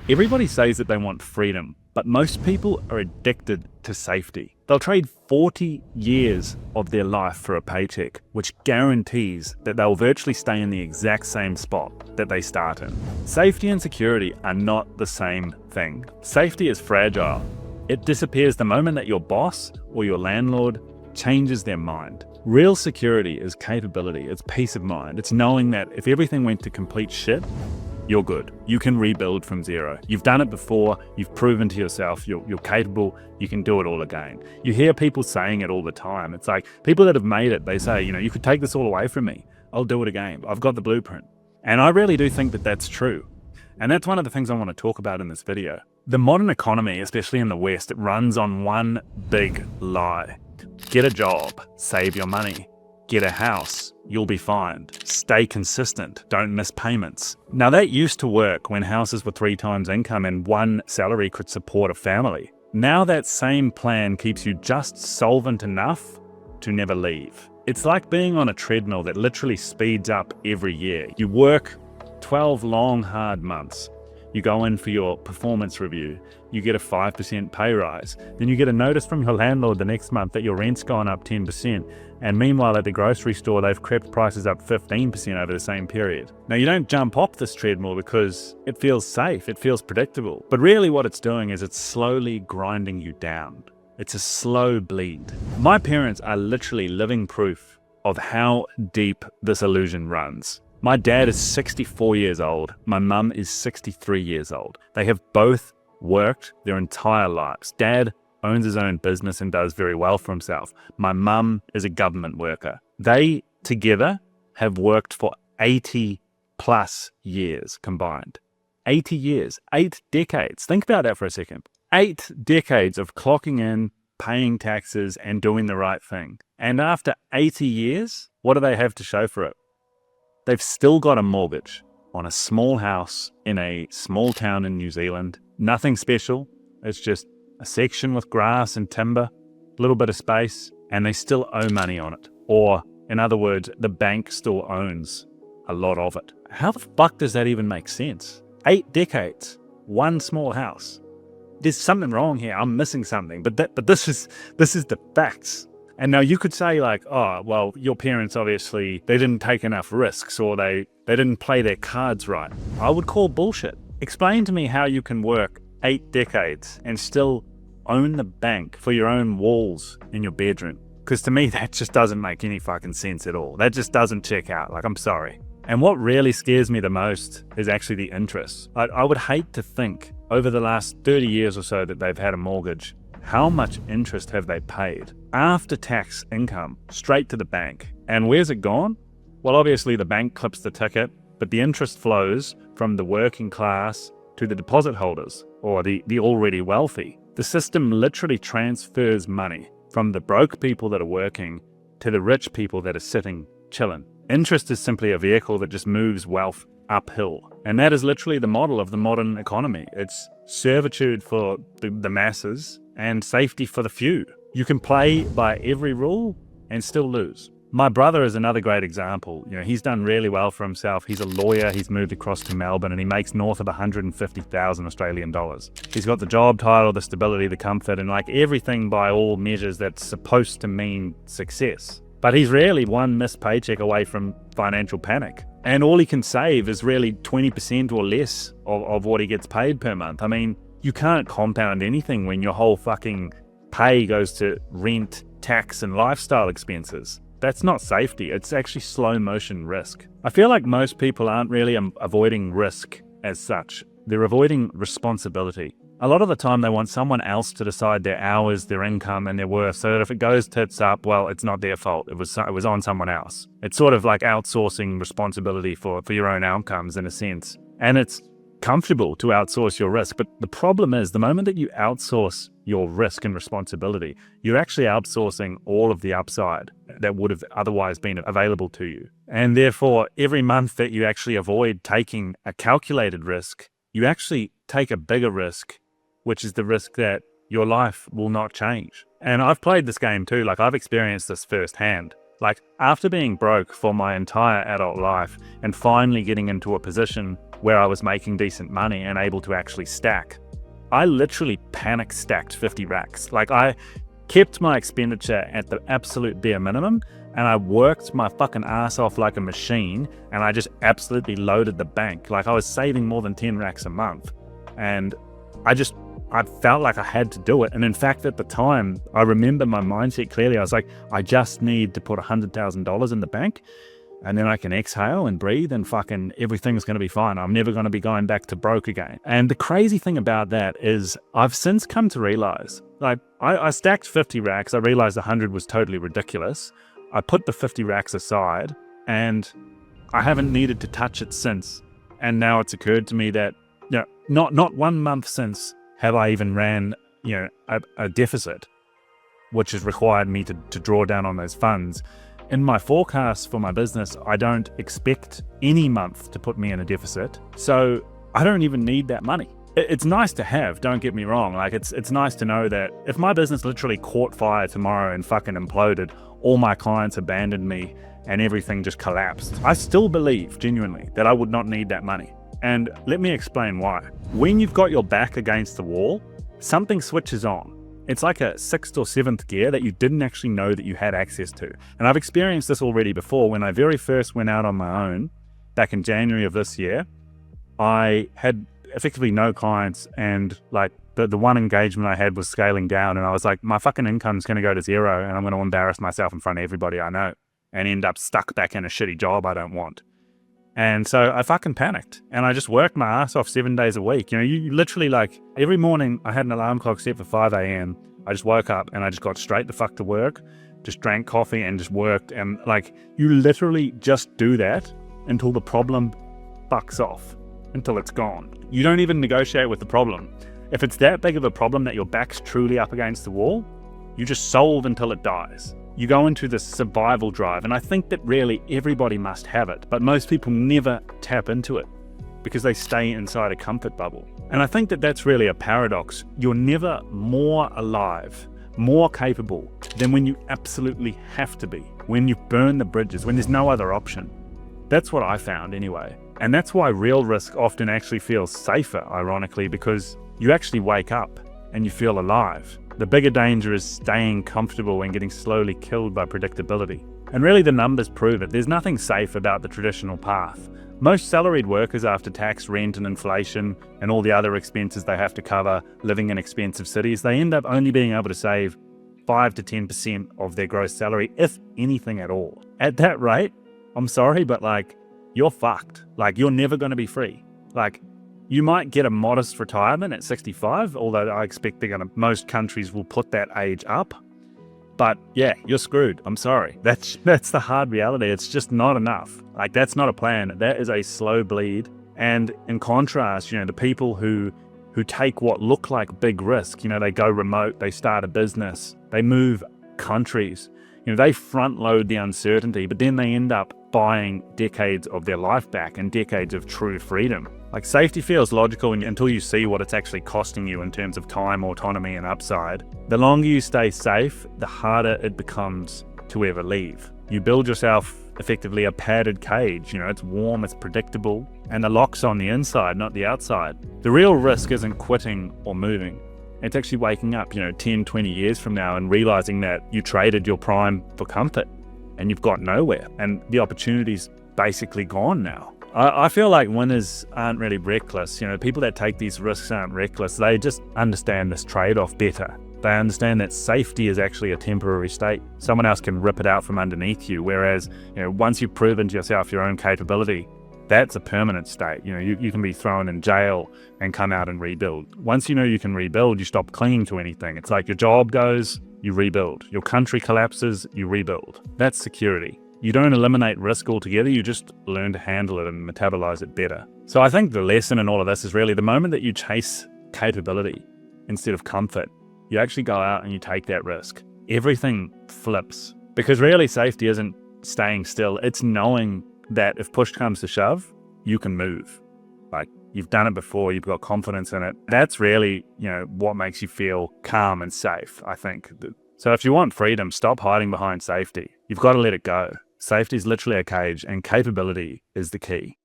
Everybody says that they want freedom, but most people are addicted to safety. They'll trade 40 years of their life for a paycheck, which guarantees that they'll virtually stay in the exact same spot that they start in. Safety and security are not the same thing. Safety is fragile. It disappears the moment that your boss or your landlord changes their mind. Real security is capability, it's peace of mind. It's knowing that if everything went to complete shit, you're good. You can rebuild from zero. You've done it before. You've proven to yourself you're capable. You can do it all again. You hear people saying it all the time. It's like people that have made it, they say, you could take this all away from me. I'll do it again. I've got the blueprint. And I really do think that that's true. And that's one of the things I want to talk about in this video. The modern economy, especially in the West, it runs on one big lie. Get a job, save your money. Get a house, you'll be fine. Stay consistent, don't miss payments. Now that used to work when houses were 3 times income and one salary could support a family. Now that same plan keeps you just solvent enough to never leave. It's like being on a treadmill that literally speeds up every year. You work 12 long, hard months. You go in for your performance review. You get a 5% pay rise. Then you get a notice from your landlord the next month that your rent's gone up 10%. And meanwhile, at the grocery store, they've crept prices up 15% over the same period. Now, you don't jump off this treadmill because it feels safe, it feels predictable. But really what it's doing is it's slowly grinding you down. It's a slow bleed. My parents are literally living proof of how deep this illusion runs. My dad is 64 years old. My mum is 63 years old. They have both worked their entire lives. Dad owns his own business and does very well for himself. My mum is a government worker. They together have worked for 80 plus years combined. 80 years, 8 decades. Think about that for a second. 8 decades of clocking in, paying taxes, and doing the right thing. And after 80 years, what do they have to show for it? They've still got a mortgage on a small house in a small town in New Zealand. Nothing special. It's just a section with grass and timber, a little bit of space, and they still owe money on it. Or, in other words, the bank still owns a lot of it. How the fuck does that even make sense? 8 decades, one small house. There's something wrong here. I'm missing something. But this is the facts. And now you could say like, oh, well, your parents obviously, they didn't take enough risks or they didn't play their cards right. I would call bullshit. Explain to me how you can work 8 decades and still own the bank for your own walls in your bedroom. Because to me, that just doesn't make any fucking sense at all. That just doesn't check out. Like, I'm sorry. And what really scares me the most is actually the interest. I would hate to think over the last 30 years or so that they've had a mortgage, how much interest have they paid? After tax income, straight to the bank. And where's it gone? Well, obviously the bank clips the ticket, but the interest flows from the working class to the deposit holders or the already wealthy. The system literally transfers money from the broke people that are working to the rich people that are sitting chilling. Interest is simply a vehicle that just moves wealth uphill. And that is literally the model of the modern economy. It's servitude for the masses and safety for the few. You can play by every rule and still lose. My brother is another great example. He's done really well for himself. He's a lawyer. He's moved across to Melbourne and he makes north of 150,000 Australian dollars. He's got the job title, the stability, the comfort, and like everything by all measures that's supposed to mean success. But he's really one missed paycheck away from financial panic. And all he can save is really 20% or less of what he gets paid per month. I mean, you can't compound anything when your whole fucking pay goes to rent, tax, and lifestyle expenses. That's not safety, it's actually slow motion risk. I feel like most people aren't really avoiding risk as such. They're avoiding responsibility. A lot of the time they want someone else to decide their hours, their income, and their worth, so that if it goes tits up, well, it's not their fault. It was on someone else. It's sort of like outsourcing responsibility for your own outcomes in a sense. And it's comfortable to outsource your risk, but the problem is the moment that you outsource your risk and responsibility, you're actually outsourcing all of the upside that would have otherwise been available to you. And therefore, every month that you actually avoid taking a calculated risk, you actually take a bigger risk, which is the risk that your life will not change. And I've played this game too, like I've experienced this firsthand. Like, after being broke for my entire adult life and finally getting into a position where I was making decent money and able to actually stack, I literally panic stacked 50 racks. Like, I kept my expenditure at the absolute bare minimum, and I worked my fucking ass off like a machine, and I just absolutely loaded the bank. Like, I was saving more than 10 racks a month, and I felt like I had to do it. And in fact, at the time, I remember my mindset clearly. I was like, I just need to put $100,000 in the bank, and then I can exhale and breathe, and fucking everything's going to be fine. I'm never going to be going back to broke again. And the crazy thing about that is I've since come to realize, like, I stacked 50 racks. I realized 100 was totally ridiculous. I put the 50 racks aside, and I haven't needed to touch it since. And now it's occurred to me that, not 1 month since have I even ran, a deficit, which has required me to draw down on those funds. In my forecast for my business, I don't expect any month to put me in a deficit, so I don't even need that money. It's nice to have, don't get me wrong. Like, it's nice to know that if my business literally caught fire tomorrow and fucking imploded, all my clients abandoned me and everything just collapsed, I still believe genuinely that I would not need that money. And let me explain why. When you've got your back against the wall, something switches on. It's like a 6th or 7th gear that you didn't actually know that you had access to. And I've experienced this already before. When I very first went out on my own, back in January of this year, I had effectively no clients, and like the one engagement I had was scaling down, and I was like, my fucking income's going to go to zero, and I'm going to embarrass myself in front of everybody I know and end up stuck back in a shitty job I don't want. And so I fucking panicked, and I just worked my ass off 7 days a week. You literally, like, every morning I had an alarm clock set for 5 a.m. I just woke up and I just got straight the fuck to work, just drank coffee and just worked. And like, you literally just do that until the problem fucks off, until it's gone. You don't even negotiate with the problem. If it's that big of a problem that your back's truly up against the wall, you just solve until it dies. You go into this survival drive, and I think that really everybody must have it, but most people never tap into it because they stay inside a comfort bubble. And I think that that's really a paradox. You're never more alive, more capable than when you absolutely have to be, when you burn the bridges, when there's no other option. That's what I found anyway. And that's why real risk often actually feels safer, ironically, because you actually wake up and you feel alive. The bigger danger is staying comfortable and getting slowly killed by predictability. And really the numbers prove it. There's nothing safe about the traditional path. Most salaried workers, after tax, rent and inflation and all the other expenses they have to cover living in expensive cities, they end up only being able to save 5 to 10% of their gross salary, if anything at all. At that rate, I'm sorry, but like, you're fucked. Like, you're never going to be free. Like, you might get a modest retirement at 65, although I expect most countries will put that age up. But yeah, you're screwed. I'm sorry. That's the hard reality. It's just not enough. Like, that's not a plan. That is a slow bleed. And in contrast, the people who take what look like big risk, they go remote, they start a business, they move countries, they front load the uncertainty, but then they end up buying decades of their life back and decades of true freedom. Like, safety feels logical until you see what it's actually costing you in terms of time, autonomy, and upside. The longer you stay safe, the harder it becomes to ever leave. You build yourself effectively a padded cage. It's warm, it's predictable, and the lock's on the inside, not the outside. The real risk isn't quitting or moving. It's actually waking up, 10, 20 years from now and realizing that you traded your prime for comfort and you've got nowhere, and the opportunity's basically gone now. I feel like winners aren't really reckless. People that take these risks aren't reckless. They just understand this trade-off better. They understand that safety is actually a temporary state. Someone else can rip it out from underneath you, whereas, once you've proven to yourself your own capability, that's a permanent state. You can be thrown in jail and come out and rebuild. Once you can rebuild, you stop clinging to anything. It's like your job goes, you rebuild. Your country collapses, you rebuild. That's security. You don't eliminate risk altogether, you just learn to handle it and metabolize it better. So I think the lesson in all of this is really the moment that you chase capability instead of comfort, you actually go out and you take that risk. Everything flips. Because really safety isn't staying still, it's knowing that if push comes to shove, you can move. Like, you've done it before, you've got confidence in it. That's really, what makes you feel calm and safe, I think. So if you want freedom, stop hiding behind safety. You've got to let it go. Safety is literally a cage, and capability is the key.